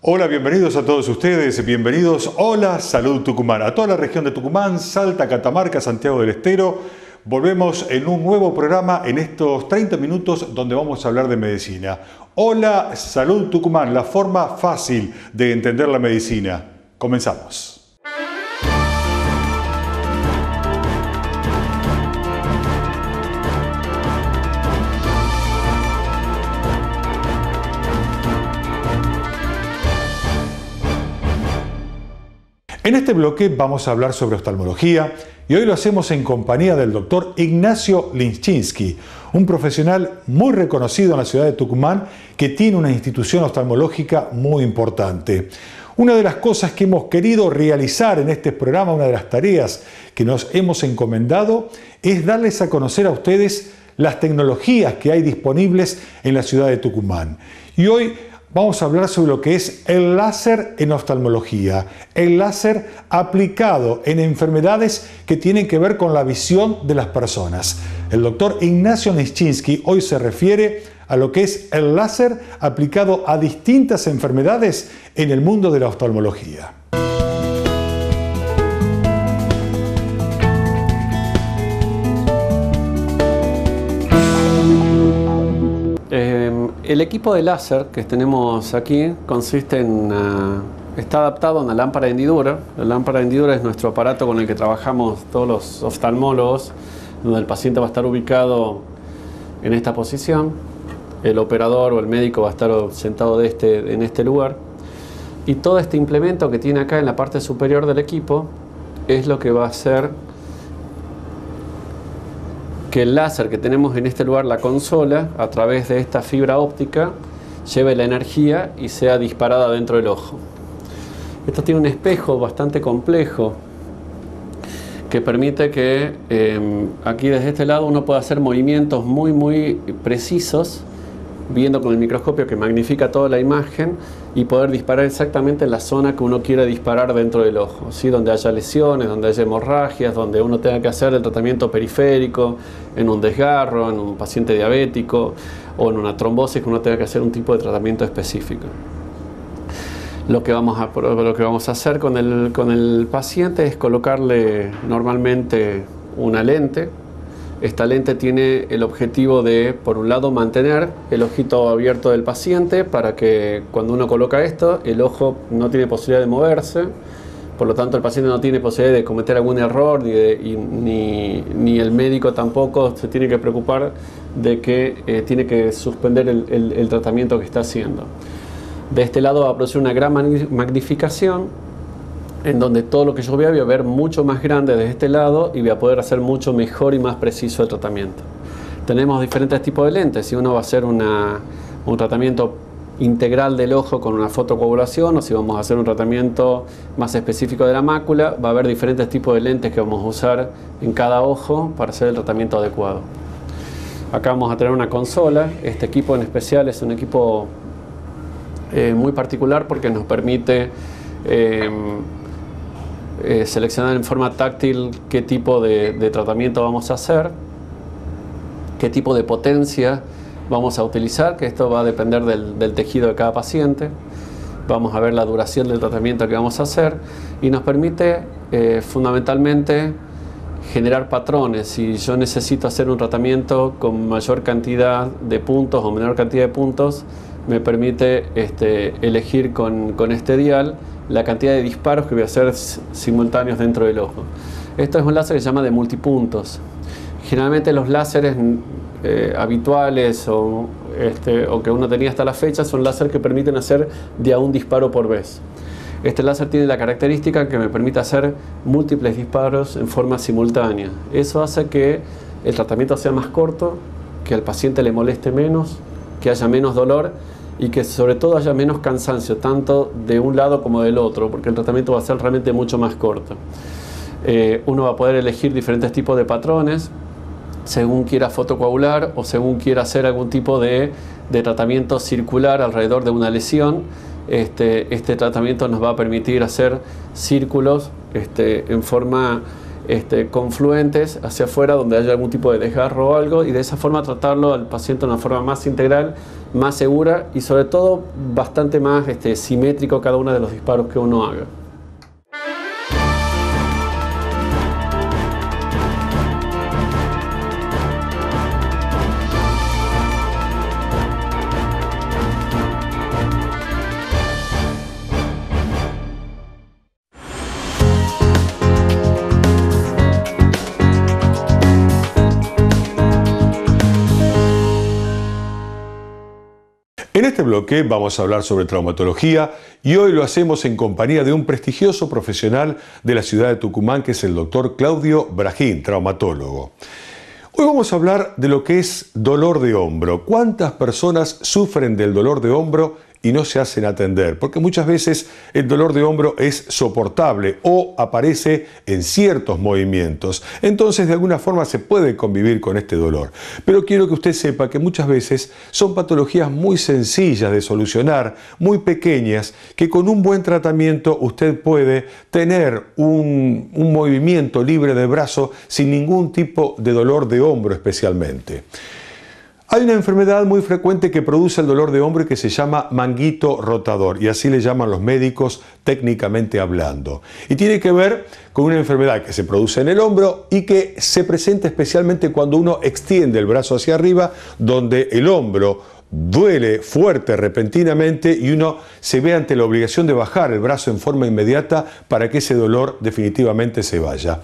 Hola, bienvenidos a todos ustedes, bienvenidos, hola, Salud Tucumán, a toda la región de Tucumán, Salta, Catamarca, Santiago del Estero. Volvemos en un nuevo programa en estos 30 minutos donde vamos a hablar de medicina. Hola, Salud Tucumán, la forma fácil de entender la medicina. Comenzamos. En este bloque vamos a hablar sobre oftalmología y hoy lo hacemos en compañía del doctor Ignacio Linchinski, un profesional muy reconocido en la ciudad de Tucumán que tiene una institución oftalmológica muy importante. Una de las cosas que hemos querido realizar en este programa, una de las tareas que nos hemos encomendado, es darles a conocer a ustedes las tecnologías que hay disponibles en la ciudad de Tucumán. Y hoy vamos a hablar sobre lo que es el láser en oftalmología, el láser aplicado en enfermedades que tienen que ver con la visión de las personas. El doctor Ignacio Linchinski hoy se refiere a lo que es el láser aplicado a distintas enfermedades en el mundo de la oftalmología. El equipo de láser que tenemos aquí consiste en está adaptado a una lámpara de hendidura. La lámpara de hendidura es nuestro aparato con el que trabajamos todos los oftalmólogos, donde el paciente va a estar ubicado en esta posición, el operador o el médico va a estar sentado en este lugar, y todo este implemento que tiene acá en la parte superior del equipo es lo que va a hacer que el láser que tenemos en este lugar, la consola, a través de esta fibra óptica, lleve la energía y sea disparada dentro del ojo. Esto tiene un espejo bastante complejo que permite que aquí desde este lado uno pueda hacer movimientos muy precisos, viendo con el microscopio que magnifica toda la imagen y poder disparar exactamente en la zona que uno quiera disparar dentro del ojo, ¿sí? Donde haya lesiones, donde haya hemorragias, donde uno tenga que hacer el tratamiento periférico, en un desgarro, en un paciente diabético o en una trombosis que uno tenga que hacer un tipo de tratamiento específico. Lo que vamos a hacer con el paciente es colocarle normalmente una lente. Esta lente tiene el objetivo de, por un lado, mantener el ojito abierto del paciente para que cuando uno coloca esto, el ojo no tiene posibilidad de moverse, por lo tanto el paciente no tiene posibilidad de cometer algún error ni el médico tampoco se tiene que preocupar de que tiene que suspender el tratamiento que está haciendo. De este lado va a producir una gran magnificación, en donde todo lo que yo voy a ver mucho más grande desde este lado y voy a poder hacer mucho mejor y más preciso el tratamiento. Tenemos diferentes tipos de lentes. Si uno va a hacer un tratamiento integral del ojo con una fotocoagulación, o si vamos a hacer un tratamiento más específico de la mácula, va a haber diferentes tipos de lentes que vamos a usar en cada ojo para hacer el tratamiento adecuado. Acá vamos a tener una consola. Este equipo en especial es un equipo muy particular porque nos permite seleccionar en forma táctil qué tipo de tratamiento vamos a hacer, qué tipo de potencia vamos a utilizar, que esto va a depender del tejido de cada paciente. Vamos a ver la duración del tratamiento que vamos a hacer y nos permite fundamentalmente generar patrones. Si yo necesito hacer un tratamiento con mayor cantidad de puntos o menor cantidad de puntos, me permite elegir con este dial la cantidad de disparos que voy a hacer simultáneos dentro del ojo. Esto es un láser que se llama de multipuntos. Generalmente los láseres habituales o que uno tenía hasta la fecha son láseres que permiten hacer de a un disparo por vez. Este láser tiene la característica que me permite hacer múltiples disparos en forma simultánea. Eso hace que el tratamiento sea más corto, que al paciente le moleste menos, que haya menos dolor y que sobre todo haya menos cansancio, tanto de un lado como del otro, porque el tratamiento va a ser realmente mucho más corto. Uno va a poder elegir diferentes tipos de patrones según quiera fotocoagular o según quiera hacer algún tipo de tratamiento circular alrededor de una lesión. Este tratamiento nos va a permitir hacer círculos en forma confluentes hacia afuera donde haya algún tipo de desgarro o algo, y de esa forma tratarlo al paciente de una forma más integral, más segura y sobre todo bastante más simétrico cada uno de los disparos que uno haga. En este bloque vamos a hablar sobre traumatología y hoy lo hacemos en compañía de un prestigioso profesional de la ciudad de Tucumán, que es el doctor Claudio Brajín, traumatólogo. Hoy vamos a hablar de lo que es dolor de hombro. ¿Cuántas personas sufren del dolor de hombro y no se hacen atender? Porque muchas veces el dolor de hombro es soportable o aparece en ciertos movimientos. Entonces, de alguna forma se puede convivir con este dolor. Pero quiero que usted sepa que muchas veces son patologías muy sencillas de solucionar, muy pequeñas, que con un buen tratamiento usted puede tener un movimiento libre de brazo sin ningún tipo de dolor de hombro especialmente. Hay una enfermedad muy frecuente que produce el dolor de hombro y que se llama manguito rotador, y así le llaman los médicos técnicamente hablando. Y tiene que ver con una enfermedad que se produce en el hombro y que se presenta especialmente cuando uno extiende el brazo hacia arriba, donde el hombro duele fuerte repentinamente y uno se ve ante la obligación de bajar el brazo en forma inmediata para que ese dolor definitivamente se vaya.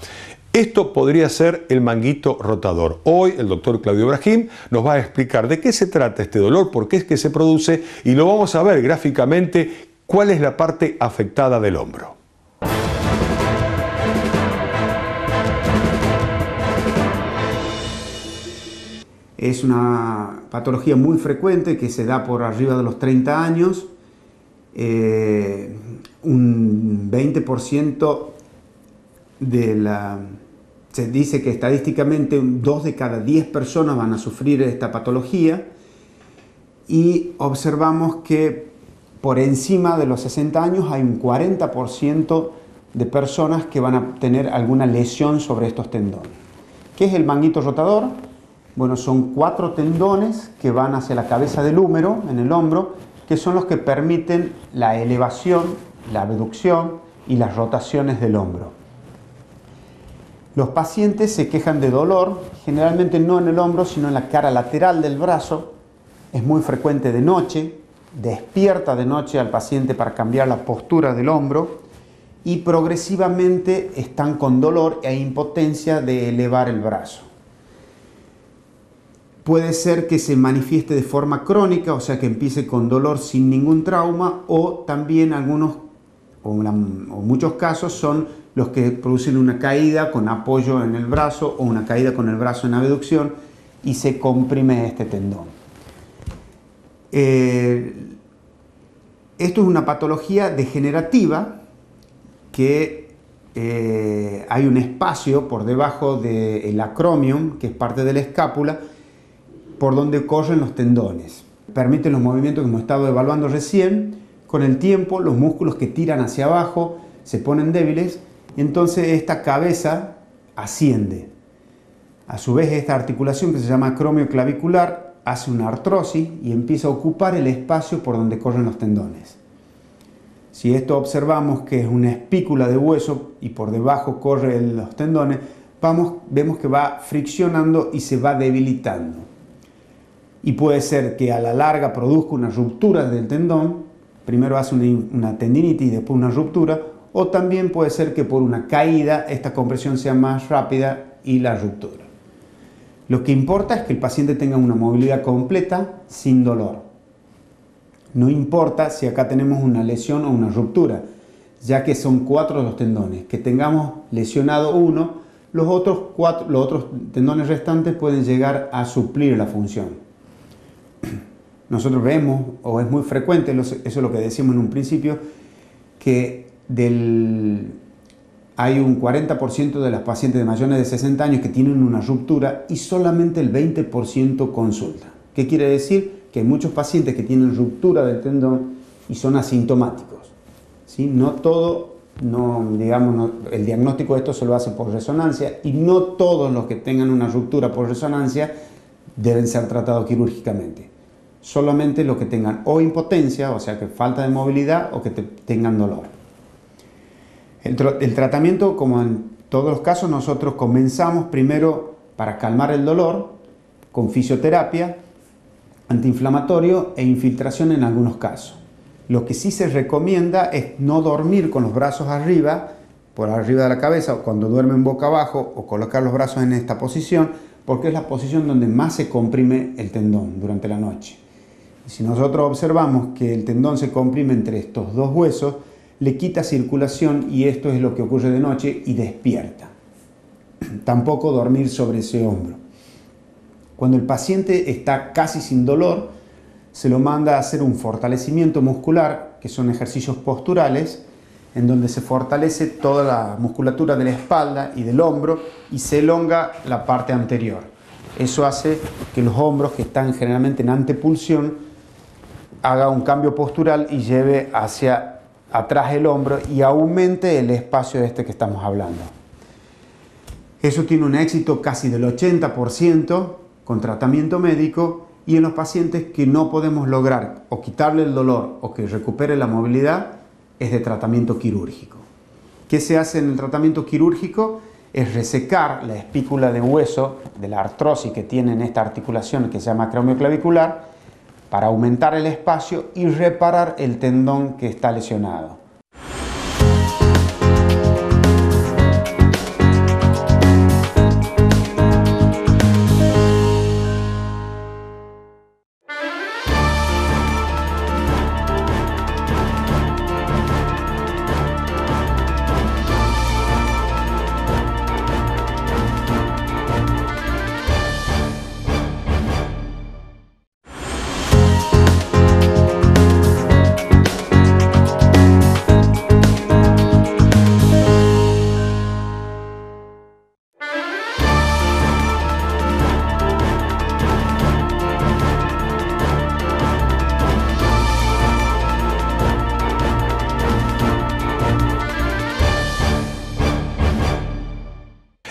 Esto podría ser el manguito rotador. Hoy el doctor Claudio Brajín nos va a explicar de qué se trata este dolor, por qué es que se produce, y lo vamos a ver gráficamente cuál es la parte afectada del hombro. Es una patología muy frecuente que se da por arriba de los 30 años. Un 20% se dice que estadísticamente 2 de cada 10 personas van a sufrir esta patología, y observamos que por encima de los 60 años hay un 40% de personas que van a tener alguna lesión sobre estos tendones. ¿Qué es el manguito rotador? Bueno, son 4 tendones que van hacia la cabeza del húmero, en el hombro, que son los que permiten la elevación, la abducción y las rotaciones del hombro. Los pacientes se quejan de dolor, generalmente no en el hombro, sino en la cara lateral del brazo. Es muy frecuente de noche, despierta de noche al paciente para cambiar la postura del hombro, y progresivamente están con dolor e impotencia de elevar el brazo. Puede ser que se manifieste de forma crónica, o sea que empiece con dolor sin ningún trauma, o también muchos casos son los que producen una caída con apoyo en el brazo o una caída con el brazo en abducción y se comprime este tendón. Esto es una patología degenerativa que hay un espacio por debajo del acromion, que es parte de la escápula, por donde corren los tendones. Permiten los movimientos que hemos estado evaluando recién. Con el tiempo, los músculos que tiran hacia abajo se ponen débiles, y entonces esta cabeza asciende. A su vez, esta articulación, que se llama acromio clavicular, hace una artrosis y empieza a ocupar el espacio por donde corren los tendones. Si esto observamos que es una espícula de hueso y por debajo corren los tendones, vemos que va friccionando y se va debilitando. Y puede ser que a la larga produzca una ruptura del tendón. Primero hace una tendinitis y después una ruptura, o también puede ser que por una caída esta compresión sea más rápida y la ruptura. Lo que importa es que el paciente tenga una movilidad completa sin dolor. No importa si acá tenemos una lesión o una ruptura, ya que son 4 los tendones. Que tengamos lesionado uno, los otros tendones restantes pueden llegar a suplir la función. Nosotros vemos, o es muy frecuente, eso es lo que decimos en un principio, que hay un 40% de las pacientes de mayores de 60 años que tienen una ruptura y solamente el 20% consulta. ¿Qué quiere decir? Que hay muchos pacientes que tienen ruptura del tendón y son asintomáticos, ¿sí? No todo el diagnóstico de esto se lo hace por resonancia y no todos los que tengan una ruptura por resonancia deben ser tratados quirúrgicamente. Solamente los que tengan o impotencia, o sea que falta de movilidad, o que tengan dolor. El tratamiento, como en todos los casos, nosotros comenzamos primero para calmar el dolor con fisioterapia, antiinflamatorio e infiltración en algunos casos. Lo que sí se recomienda es no dormir con los brazos arriba, por arriba de la cabeza, o cuando duermen boca abajo, o colocar los brazos en esta posición, porque es la posición donde más se comprime el tendón durante la noche. Y si nosotros observamos que el tendón se comprime entre estos dos huesos, le quita circulación y esto es lo que ocurre de noche y despierta. Tampoco dormir sobre ese hombro. Cuando el paciente está casi sin dolor, se lo manda a hacer un fortalecimiento muscular, que son ejercicios posturales, en donde se fortalece toda la musculatura de la espalda y del hombro y se elonga la parte anterior. Eso hace que los hombros, que están generalmente en antepulsión, haga un cambio postural y lleve hacia atrás el hombro y aumente el espacio de este que estamos hablando. Eso tiene un éxito casi del 80% con tratamiento médico, y en los pacientes que no podemos lograr o quitarle el dolor o que recupere la movilidad es de tratamiento quirúrgico. ¿Qué se hace en el tratamiento quirúrgico? Es resecar la espícula de hueso de la artrosis que tiene en esta articulación que se llama acromioclavicular para aumentar el espacio y reparar el tendón que está lesionado.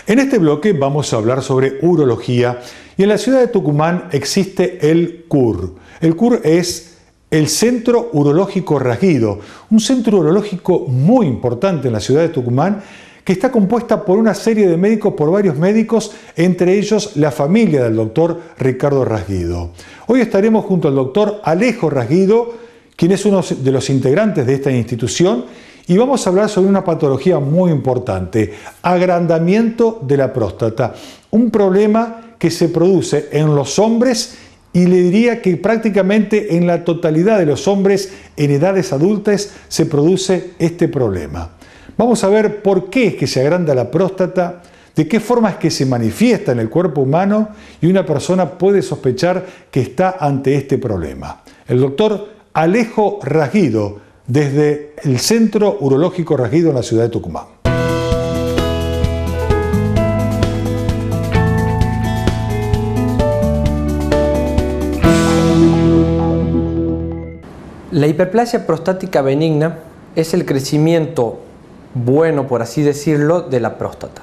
En este bloque vamos a hablar sobre urología y en la ciudad de Tucumán existe el CUR. El CUR es el Centro Urológico Rasguido, un centro urológico muy importante en la ciudad de Tucumán que está compuesta por una serie de médicos, por varios médicos, entre ellos la familia del doctor Ricardo Rasguido. Hoy estaremos junto al doctor Alejo Rasguido, quien es uno de los integrantes de esta institución, y vamos a hablar sobre una patología muy importante, agrandamiento de la próstata, un problema que se produce en los hombres y le diría que prácticamente en la totalidad de los hombres en edades adultas se produce este problema. Vamos a ver por qué es que se agranda la próstata, de qué forma es que se manifiesta en el cuerpo humano y una persona puede sospechar que está ante este problema. El doctor Alejo Rasguido, desde el Centro Urológico Rasguido en la ciudad de Tucumán. La hiperplasia prostática benigna es el crecimiento bueno, por así decirlo, de la próstata.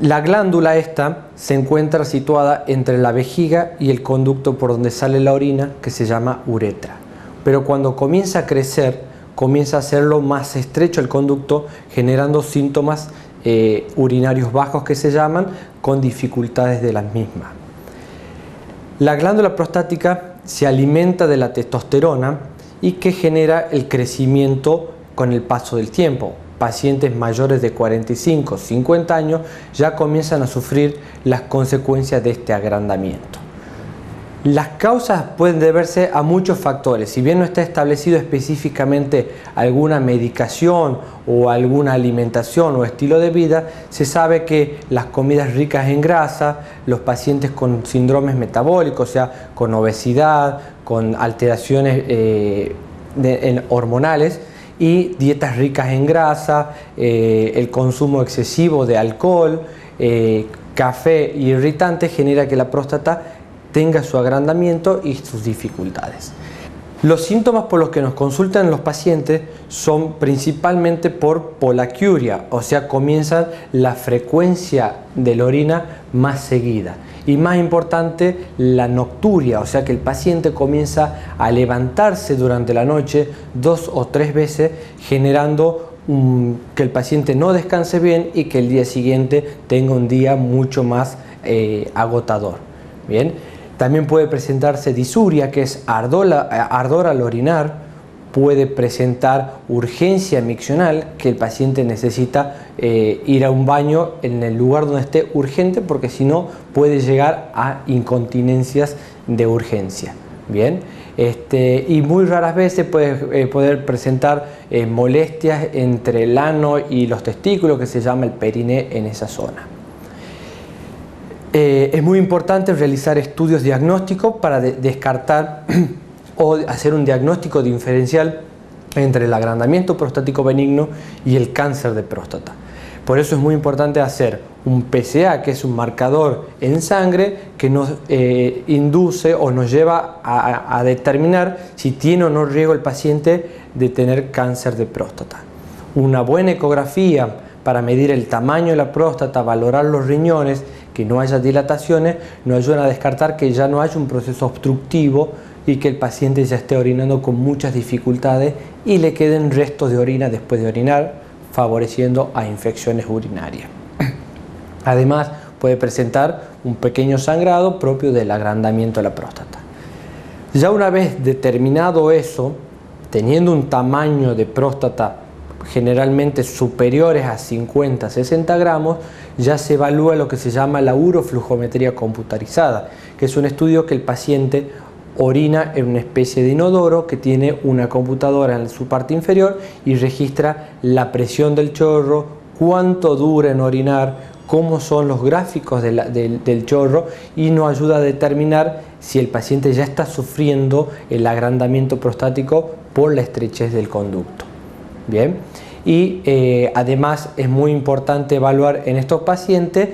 La glándula esta se encuentra situada entre la vejiga y el conducto por donde sale la orina, que se llama uretra. Pero cuando comienza a crecer, comienza a hacerlo más estrecho el conducto, generando síntomas urinarios bajos que se llaman, con dificultades de las mismas. La glándula prostática se alimenta de la testosterona y que genera el crecimiento con el paso del tiempo. Pacientes mayores de 45, 50 años ya comienzan a sufrir las consecuencias de este agrandamiento. Las causas pueden deberse a muchos factores. Si bien no está establecido específicamente alguna medicación o alguna alimentación o estilo de vida, se sabe que las comidas ricas en grasa, los pacientes con síndromes metabólicos, o sea, con obesidad, con alteraciones hormonales y dietas ricas en grasa, el consumo excesivo de alcohol, café y irritantes genera que la próstata tenga su agrandamiento y sus dificultades. Los síntomas por los que nos consultan los pacientes son principalmente por polaquiuria, o sea, comienza la frecuencia de la orina más seguida. Y más importante, la nocturia, o sea que el paciente comienza a levantarse durante la noche 2 o 3 veces, generando que el paciente no descanse bien y que el día siguiente tenga un día mucho más agotador. Bien. También puede presentarse disuria, que es ardor al orinar. Puede presentar urgencia miccional, que el paciente necesita ir a un baño en el lugar donde esté urgente, porque si no puede llegar a incontinencias de urgencia. Bien, y muy raras veces puede poder presentar molestias entre el ano y los testículos, que se llama el periné en esa zona. Es muy importante realizar estudios diagnósticos para descartar o hacer un diagnóstico diferencial entre el agrandamiento prostático benigno y el cáncer de próstata. Por eso es muy importante hacer un PSA, que es un marcador en sangre que nos induce o nos lleva a determinar si tiene o no riesgo el paciente de tener cáncer de próstata. Una buena ecografía para medir el tamaño de la próstata, valorar los riñones, que no haya dilataciones, nos ayudan a descartar que ya no haya un proceso obstructivo y que el paciente ya esté orinando con muchas dificultades y le queden restos de orina después de orinar, favoreciendo a infecciones urinarias. Además, puede presentar un pequeño sangrado propio del agrandamiento de la próstata. Ya una vez determinado eso, teniendo un tamaño de próstata generalmente superiores a 50-60 gramos, ya se evalúa lo que se llama la uroflujometría computarizada, que es un estudio que el paciente orina en una especie de inodoro que tiene una computadora en su parte inferior y registra la presión del chorro, cuánto dura en orinar, cómo son los gráficos del chorro, y nos ayuda a determinar si el paciente ya está sufriendo el agrandamiento prostático por la estrechez del conducto. Bien, y además es muy importante evaluar en estos pacientes,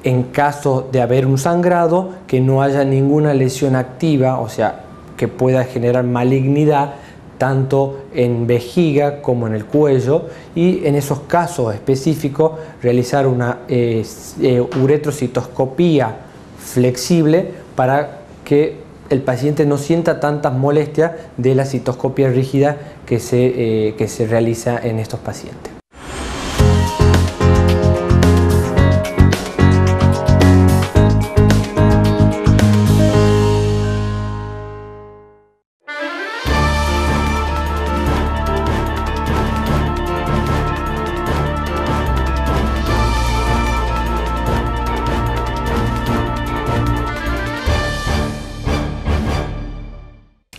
en caso de haber un sangrado, que no haya ninguna lesión activa, o sea, que pueda generar malignidad tanto en vejiga como en el cuello, y en esos casos específicos realizar una uretrocitoscopía flexible para que el paciente no sienta tantas molestias de la citoscopia rígida que se realiza en estos pacientes.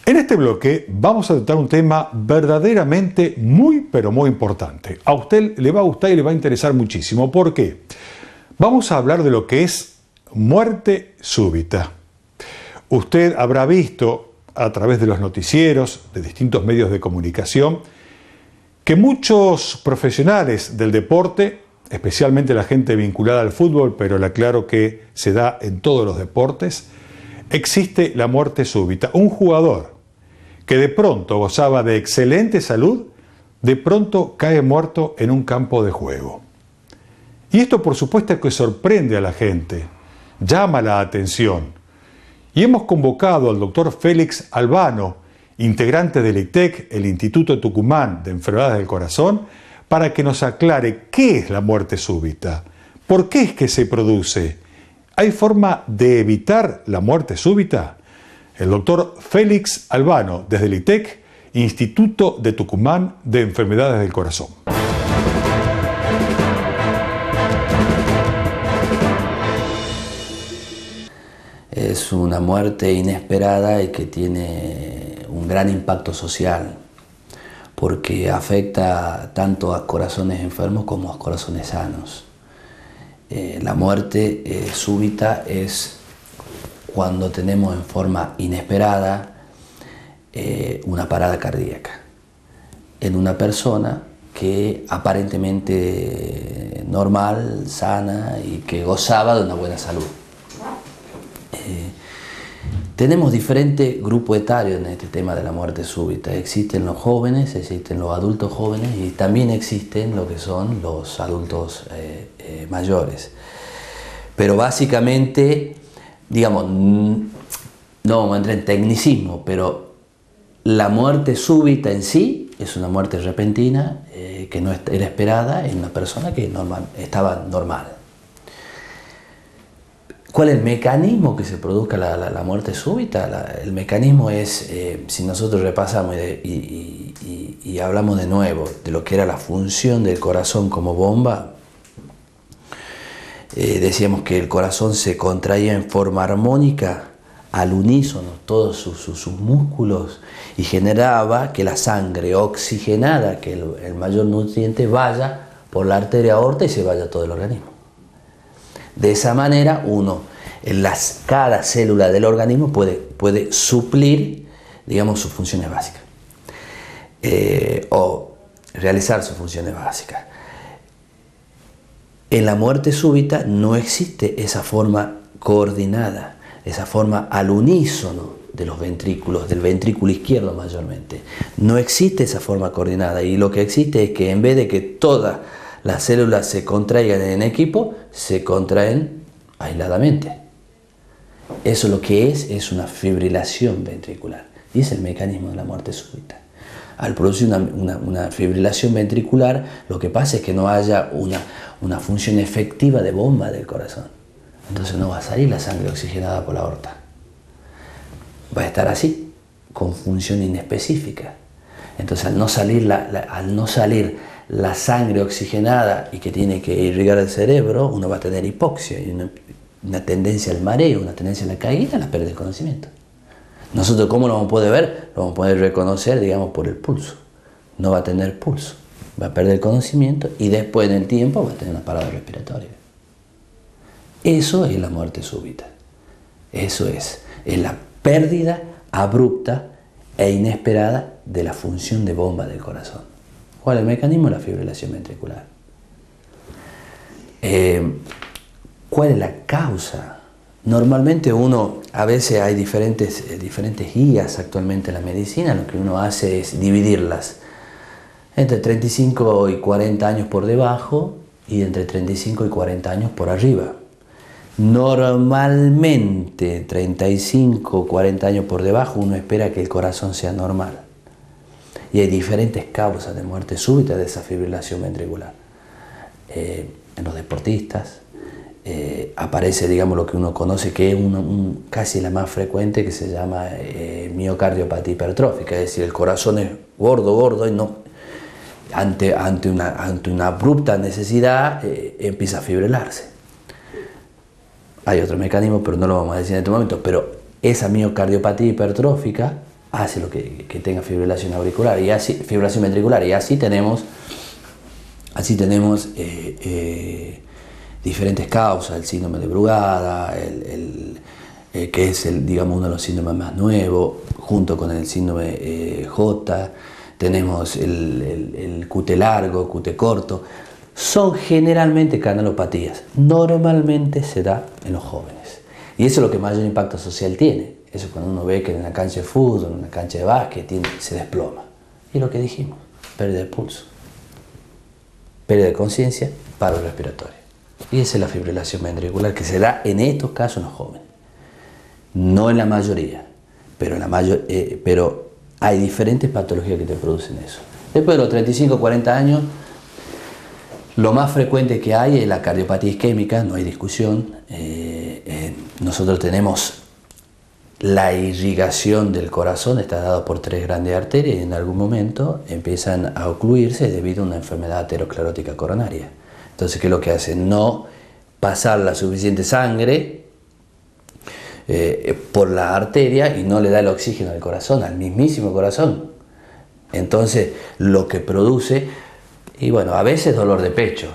En este bloque vamos a tratar un tema verdaderamente muy importante. A usted le va a gustar y le va a interesar muchísimo. ¿Por qué? Vamos a hablar de lo que es muerte súbita. Usted habrá visto a través de los noticieros, de distintos medios de comunicación, que muchos profesionales del deporte, especialmente la gente vinculada al fútbol, pero le aclaro que se da en todos los deportes, existe la muerte súbita. Un jugador que de pronto gozaba de excelente salud, de pronto cae muerto en un campo de juego. Y esto por supuesto que sorprende a la gente, llama la atención. Y hemos convocado al doctor Félix Albano, integrante del ITEC, el Instituto Tucumán de Enfermedades del Corazón, para que nos aclare qué es la muerte súbita, por qué es que se produce. ¿Hay forma de evitar la muerte súbita? El doctor Félix Albano, desde el ITEC, Instituto de Tucumán de Enfermedades del Corazón. Es una muerte inesperada y que tiene un gran impacto social, porque afecta tanto a corazones enfermos como a corazones sanos. La muerte súbita es cuando tenemos en forma inesperada una parada cardíaca en una persona que aparentemente normal, sana y que gozaba de una buena salud. Tenemos diferentes grupos etarios en este tema de la muerte súbita. Existen los jóvenes, existen los adultos jóvenes y también existen lo que son los adultos mayores. Pero básicamente, digamos, no vamos a entrar en tecnicismo, pero la muerte súbita en sí es una muerte repentina que no era esperada en una persona que estaba normal. ¿Cuál es el mecanismo que se produzca la muerte súbita? El mecanismo es, si nosotros repasamos y hablamos de nuevo de lo que era la función del corazón como bomba, decíamos que el corazón se contraía en forma armónica, al unísono, todos sus músculos, y generaba que la sangre oxigenada, que el mayor nutriente, vaya por la arteria aorta y se vaya a todo el organismo. De esa manera cada célula del organismo puede suplir, digamos, sus funciones básicas o realizar sus funciones básicas. En la muerte súbita no existe esa forma coordinada, esa forma al unísono de los ventrículos, del ventrículo izquierdo mayormente. No existe esa forma coordinada y lo que existe es que en vez de que todas las células se contraigan en equipo, se contraen aisladamente. Eso lo que es una fibrilación ventricular y es el mecanismo de la muerte súbita. Al producir una fibrilación ventricular, lo que pasa es que no haya una función efectiva de bomba del corazón. Entonces no va a salir la sangre oxigenada por la aorta. Va a estar así, con función inespecífica. Entonces al no salir la sangre oxigenada y que tiene que irrigar el cerebro, uno va a tener hipoxia y una tendencia al mareo, una tendencia a la caída, a la pérdida de conocimiento. Nosotros, ¿cómo lo vamos a poder ver? Lo vamos a poder reconocer, digamos, por el pulso. No va a tener pulso, va a perder el conocimiento y después en el tiempo va a tener una parada respiratoria. Eso es la muerte súbita. Eso es la pérdida abrupta e inesperada de la función de bomba del corazón. ¿Cuál es el mecanismo? La fibrilación ventricular. ¿Cuál es la causa? Normalmente a veces hay diferentes guías actualmente en la medicina. Lo que uno hace es dividirlas entre 35 y 40 años por debajo y entre 35 y 40 años por arriba. Normalmente 35 o 40 años por debajo uno espera que el corazón sea normal. Y hay diferentes causas de muerte súbita de esa fibrilación ventricular. En los deportistas aparece, digamos, lo que uno conoce que es casi la más frecuente, que se llama miocardiopatía hipertrófica, es decir, el corazón es gordo y no, ante una abrupta necesidad empieza a fibrilarse. Hay otro mecanismo, pero no lo vamos a decir en este momento, pero esa miocardiopatía hipertrófica hace lo que tenga fibrilación auricular y así, fibrilación ventricular, y así tenemos diferentes causas, el síndrome de Brugada, que es digamos, uno de los síndromes más nuevos, junto con el síndrome J, tenemos el QT largo, QT corto. Son generalmente canalopatías, normalmente se da en los jóvenes. Y eso es lo que mayor impacto social tiene. Eso es cuando uno ve que en una cancha de fútbol, en una cancha de básquet, se desploma. Y lo que dijimos, pérdida de pulso, pérdida de conciencia, paro respiratorio. Y esa es la fibrilación ventricular que se da en estos casos en los jóvenes. No en la mayoría, pero hay diferentes patologías que te producen eso. Después de los 35 o 40 años, lo más frecuente que hay es la cardiopatía isquémica, no hay discusión. Nosotros tenemos la irrigación del corazón, está dado por 3 grandes arterias y en algún momento empiezan a ocluirse debido a una enfermedad aterosclerótica coronaria. Entonces, ¿qué es lo que hace? No pasar la suficiente sangre por la arteria y no le da el oxígeno al corazón, al mismísimo corazón. Entonces, lo que produce, y bueno, a veces dolor de pecho,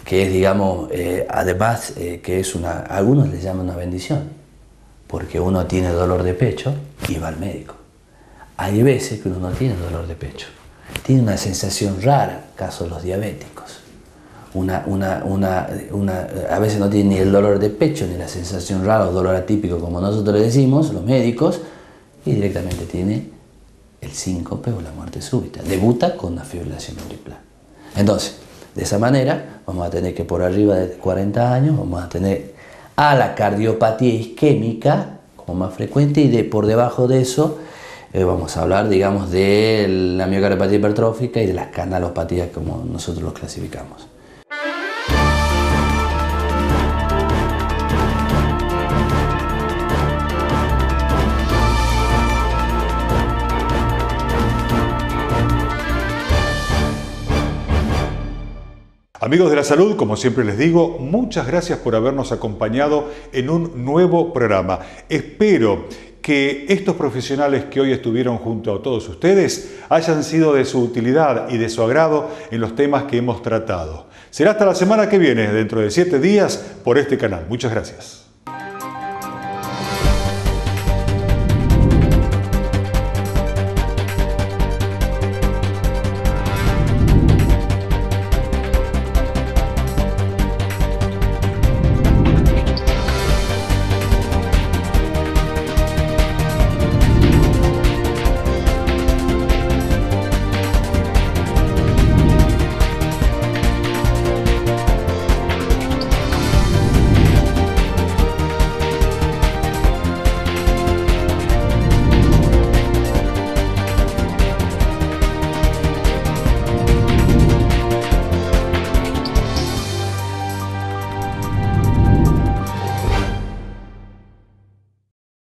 que es, digamos, además que es algunos le llaman una bendición, porque uno tiene dolor de pecho y va al médico. Hay veces que uno no tiene dolor de pecho, tiene una sensación rara, caso de los diabéticos. a veces no tiene ni el dolor de pecho, ni la sensación rara o dolor atípico como nosotros le decimos, los médicos, y directamente tiene el síncope o la muerte súbita. Debuta con una fibrilación auricular. Entonces, de esa manera, vamos a tener que por arriba de 40 años, vamos a tener a la cardiopatía isquémica como más frecuente, y por debajo de eso vamos a hablar, digamos, de la miocardiopatía hipertrófica y de las canalopatías como nosotros los clasificamos. Amigos de la salud, como siempre les digo, muchas gracias por habernos acompañado en un nuevo programa. Espero que estos profesionales que hoy estuvieron junto a todos ustedes hayan sido de su utilidad y de su agrado en los temas que hemos tratado. Será hasta la semana que viene, dentro de 7 días, por este canal. Muchas gracias.